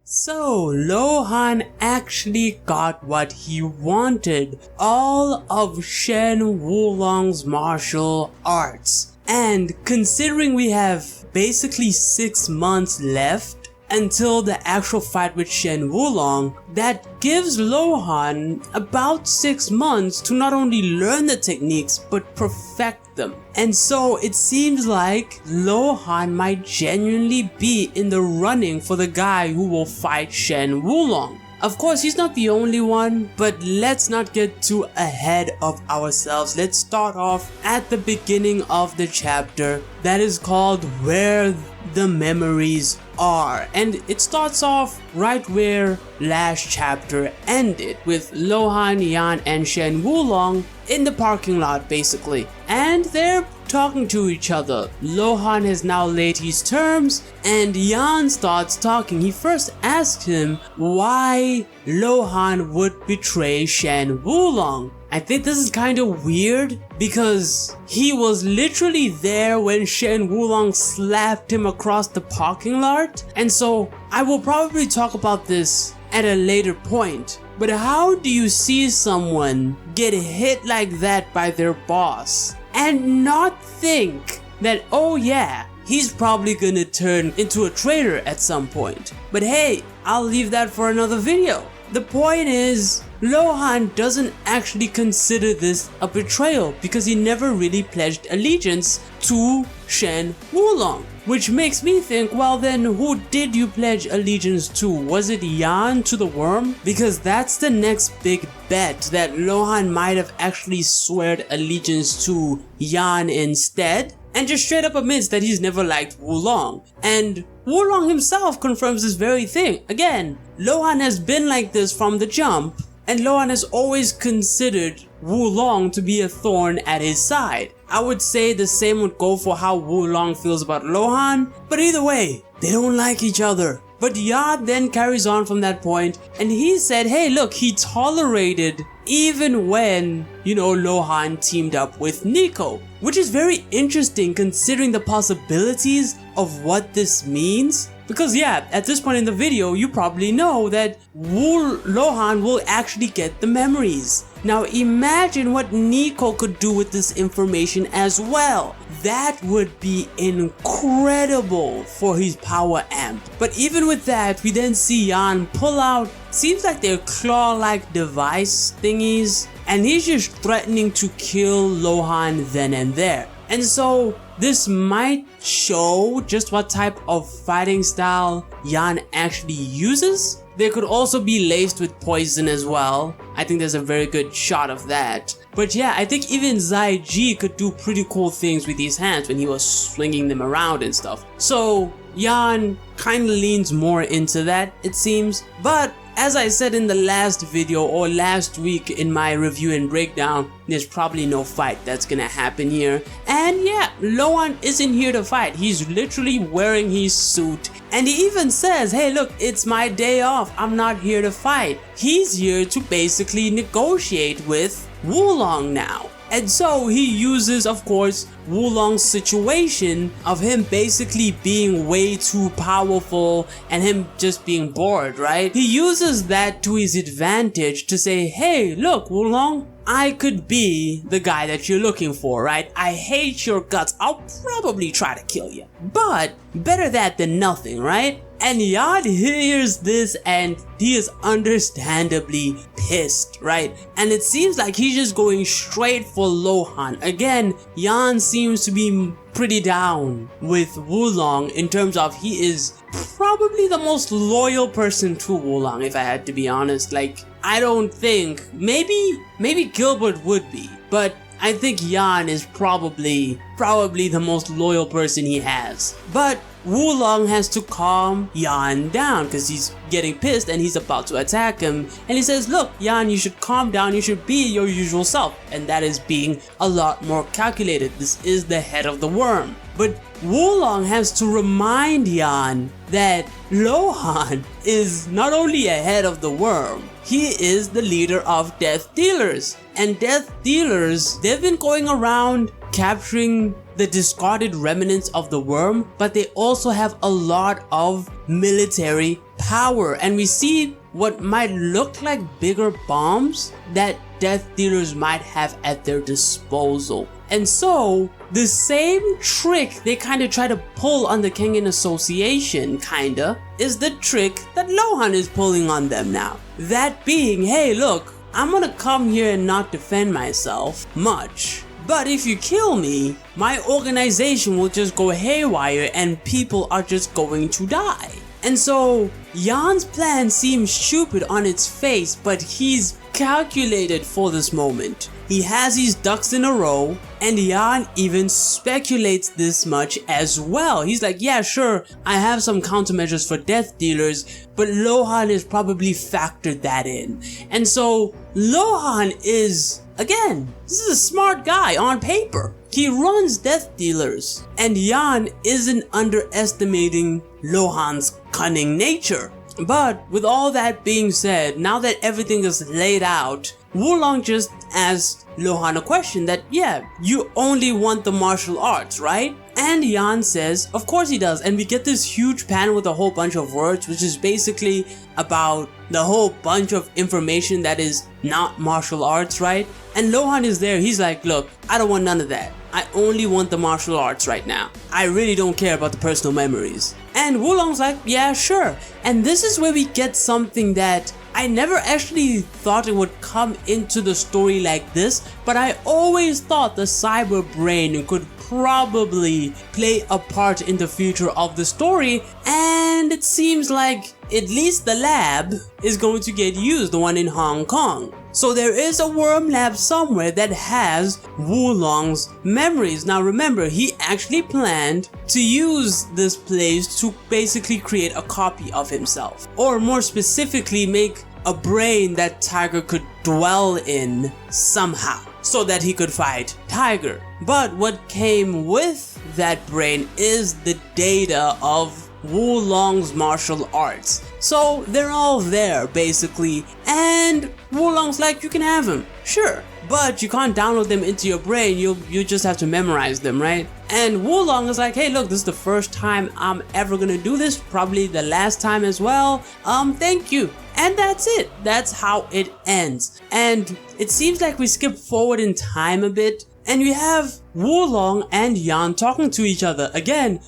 So Lohan actually got what he wanted, all of Yan and Wulong's martial arts. And considering we have basically 6 months left until the actual fight with Yan and Wulong, that gives Lohan about 6 months to not only learn the techniques but perfect them. And so it seems like Lohan might genuinely be in the running for the guy who will fight Yan and Wulong. Of course, he's not the only one, but let's not get too ahead of ourselves. Let's start off at the beginning of the chapter that is called Where the Memories Are. And it starts off right where last chapter ended, with Lohan, Yan, and Yan and Wulong in the parking lot basically. And they're talking to each other. Lohan has now laid his terms and Yan starts talking. He first asked him why Lohan would betray Yan and Wulong. I think this is kind of weird because he was literally there when Yan and Wulong slapped him across the parking lot. And so I will probably talk about this at a later point. But how do you see someone get hit like that by their boss and not think that, oh yeah, he's probably gonna turn into a traitor at some point? But hey, I'll leave that for another video. The point is, Lohan doesn't actually consider this a betrayal because he never really pledged allegiance to Yan and Wulong. Which makes me think, well then, who did you pledge allegiance to? Was it Yan to the worm? Because that's the next big bet, that Lohan might have actually sworn allegiance to Yan instead, and just straight up admits that he's never liked Wulong. And Wulong himself confirms this very thing. Again, Lohan has been like this from the jump, and Lohan has always considered Wulong to be a thorn at his side. I would say the same would go for how Wulong feels about Lohan, but either way, they don't like each other. But Yan then carries on from that point, and he said, hey look, he tolerated even when, Lohan teamed up with Nico. Which is very interesting considering the possibilities of what this means. Because yeah, at this point in the video, you probably know that Lohan will actually get the memories. Now imagine what Nico could do with this information as well. That would be incredible for his power amp. But even with that, we then see Yan pull out, seems like they're claw-like device thingies, and he's just threatening to kill Lohan then and there. And so this might show just what type of fighting style Yan actually uses. They could also be laced with poison as well. I think there's a very good shot of that. But yeah, I think even Zai Ji could do pretty cool things with his hands when he was swinging them around and stuff. So Yan kind of leans more into that, it seems. But as I said in the last video or last week in my review and breakdown, there's probably no fight that's gonna happen here. And yeah, Lohan isn't here to fight. He's literally wearing his suit. And he even says, hey look, it's my day off. I'm not here to fight. He's here to basically negotiate with Wulong now. And so he uses, of course, Wulong's situation of him basically being way too powerful and him just being bored, right? He uses that to his advantage to say, hey, look, Wulong, I could be the guy that you're looking for, right? I hate your guts. I'll probably try to kill you. But better that than nothing, right? And Yan hears this and he is understandably pissed, right? And it seems like he's just going straight for Lohan. Again, Yan seems to be pretty down with Wulong in terms of he is probably the most loyal person to Wulong, if I had to be honest. Like, I don't think, maybe Gilbert would be, but I think Yan is probably the most loyal person he has. But Wulong has to calm Yan down because he's getting pissed and he's about to attack him. And he says, look, Yan, you should calm down. You should be your usual self. And that is being a lot more calculated. This is the head of the worm. But Wulong has to remind Yan that Lohan is not only a head of the worm, he is the leader of Death Dealers. And Death Dealers, they've been going around capturing the discarded remnants of the worm, but they also have a lot of military power, and we see what might look like bigger bombs that Death Dealers might have at their disposal. And so, the same trick they kinda try to pull on the Kengan Association, kinda, is the trick that Lohan is pulling on them now. That being, hey look, I'm gonna come here and not defend myself much, but if you kill me, my organization will just go haywire and people are just going to die. And so, Yan's plan seems stupid on its face, but he's calculated for this moment. He has his ducks in a row, and Yan even speculates this much as well. He's like, yeah, sure, I have some countermeasures for Death Dealers, but Lohan has probably factored that in. And so, Lohan is, again, this is a smart guy on paper. He runs Death Dealers, and Yan isn't underestimating Lohan's cunning nature. But with all that being said, now that everything is laid out, Wulong just asks Lohan a question that, yeah, you only want the martial arts, right? And Yan says, of course he does, and we get this huge panel with a whole bunch of words, which is basically about the whole bunch of information that is not martial arts, right? And Lohan is there, he's like, look, I don't want none of that. I only want the martial arts right now. I really don't care about the personal memories. And Wulong's like, yeah, sure. And this is where we get something that I never actually thought it would come into the story like this, but I always thought the cyber brain could probably play a part in the future of the story, and it seems like at least the lab is going to get used, the one in Hong Kong. So there is a worm lab somewhere that has Wulong's memories. Now remember, he actually planned to use this place to basically create a copy of himself, or more specifically make a brain that Tiger could dwell in somehow, so that he could fight Tiger. But what came with that brain is the data of Wulong's martial arts. So they're all there basically, and Wulong's like, you can have them, sure, but you can't download them into your brain, you just have to memorize them, right? And Wulong is like, hey look, this is the first time I'm ever gonna do this, probably the last time as well, thank you. And that's it, that's how it ends. And it seems like we skip forward in time a bit, and we have Wulong and Yan talking to each other. Again,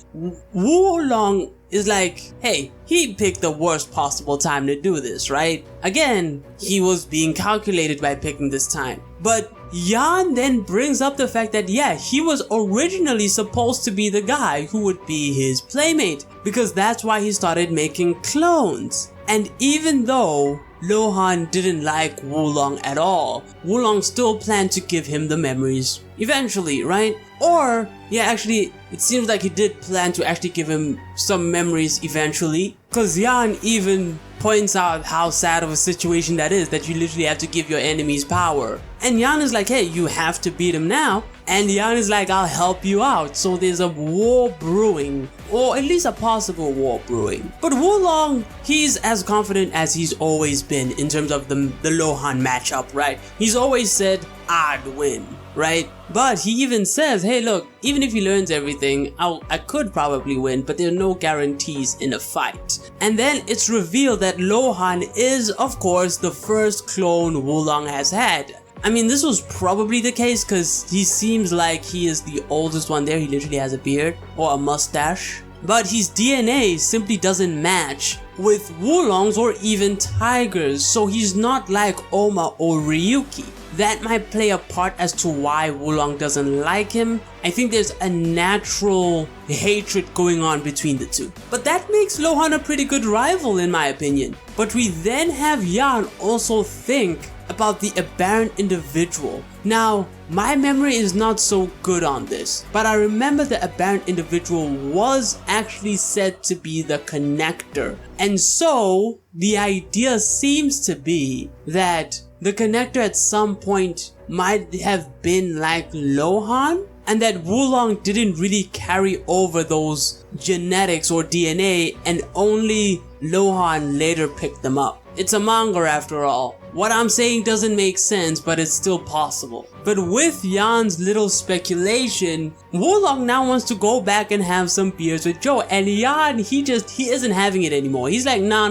Wulong is like, hey, he picked the worst possible time to do this, right? Again, he was being calculated by picking this time. But Yan then brings up the fact that, yeah, he was originally supposed to be the guy who would be his playmate, because that's why he started making clones. And even though Lohan didn't like Wulong at all, Wulong still planned to give him the memories eventually, right? Or, yeah, actually, it seems like he did plan to actually give him some memories eventually, because Yan even points out how sad of a situation that is, that you literally have to give your enemies power. And Yan is like, hey, you have to beat him now. And Yan is like, I'll help you out. So there's a war brewing, or at least a possible war brewing. But Wulong, he's as confident as he's always been in terms of the Lohan matchup, right? He's always said, I'd win, right? But he even says, hey look, even if he learns everything, I could probably win, but there are no guarantees in a fight. And then it's revealed that Lohan is, of course, the first clone Wulong has had. I mean, this was probably the case because he seems like he is the oldest one there. He literally has a beard or a mustache. But his DNA simply doesn't match with Wulong's or even Tiger's, so he's not like Oma or Ryuki. That might play a part as to why Wulong doesn't like him. I think there's a natural hatred going on between the two. But that makes Lohan a pretty good rival in my opinion. But we then have Yan also think about the aberrant individual. Now, my memory is not so good on this, but I remember the aberrant individual was actually said to be the connector. And so, the idea seems to be that the connector at some point might have been like Lohan, and that Wulong didn't really carry over those genetics or DNA, and only Lohan later picked them up. It's a manga after all. What I'm saying doesn't make sense, but it's still possible. But with Yan's little speculation, Wulong now wants to go back and have some beers with Joe, and Yan, he isn't having it anymore. He's like, nah.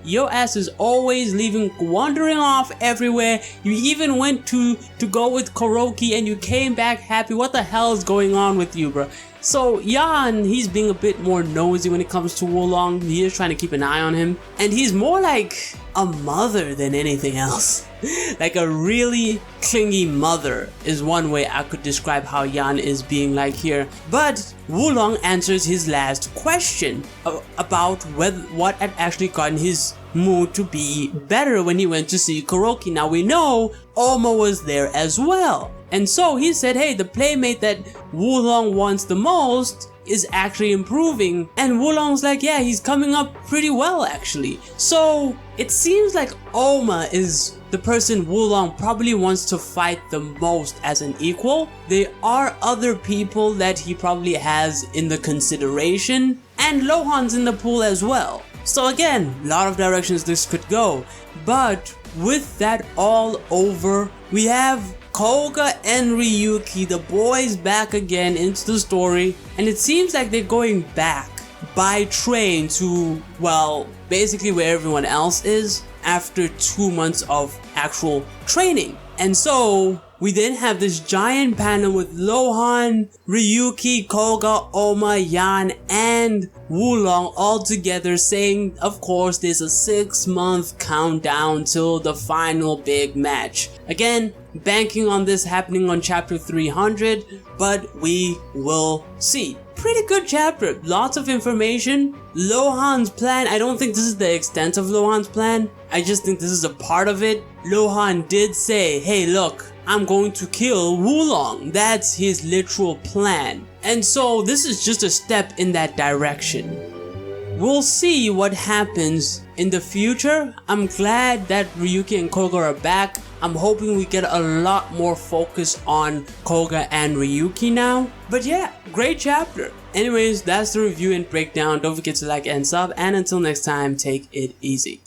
Your ass is always wandering off everywhere. You even went to go with Kuroki and you came back happy. What the hell is going on with you, bro? So Yan, he's being a bit more nosy when it comes to Wulong. He is trying to keep an eye on him. And he's more like a mother than anything else. Like a really clingy mother is one way I could describe how Yan is being like here. But Wulong answers his last question about what had actually gotten his mood to be better when he went to see Kuroki. Now we know Oma was there as well. And so he said, hey, the playmate that Wulong wants the most is actually improving. And Wulong's like, yeah, he's coming up pretty well actually. So it seems like Oma is the person Wulong probably wants to fight the most as an equal. There are other people that he probably has in the consideration, and Lohan's in the pool as well. So again, a lot of directions this could go. But with that all over, we have Koga and Ryuki, the boys, back again into the story, and it seems like they're going back by train to, well, basically where everyone else is after 2 months of actual training. And so we then have this giant panel with Lohan, Ryuki, Koga, Oma, Yan, and Wulong all together saying, of course, there's a 6-month countdown till the final big match. Again, banking on this happening on chapter 300, but we will see. Pretty good chapter, lots of information. Lohan's plan, I don't think this is the extent of Lohan's plan. I just think this is a part of it. Lohan did say, hey look, I'm going to kill Wulong. That's his literal plan. And so this is just a step in that direction. We'll see what happens in the future. I'm glad that Ryuki and Koga are back. I'm hoping we get a lot more focus on Koga and Ryuki now. But yeah, great chapter. Anyways, that's the review and breakdown. Don't forget to like and sub. And until next time, take it easy.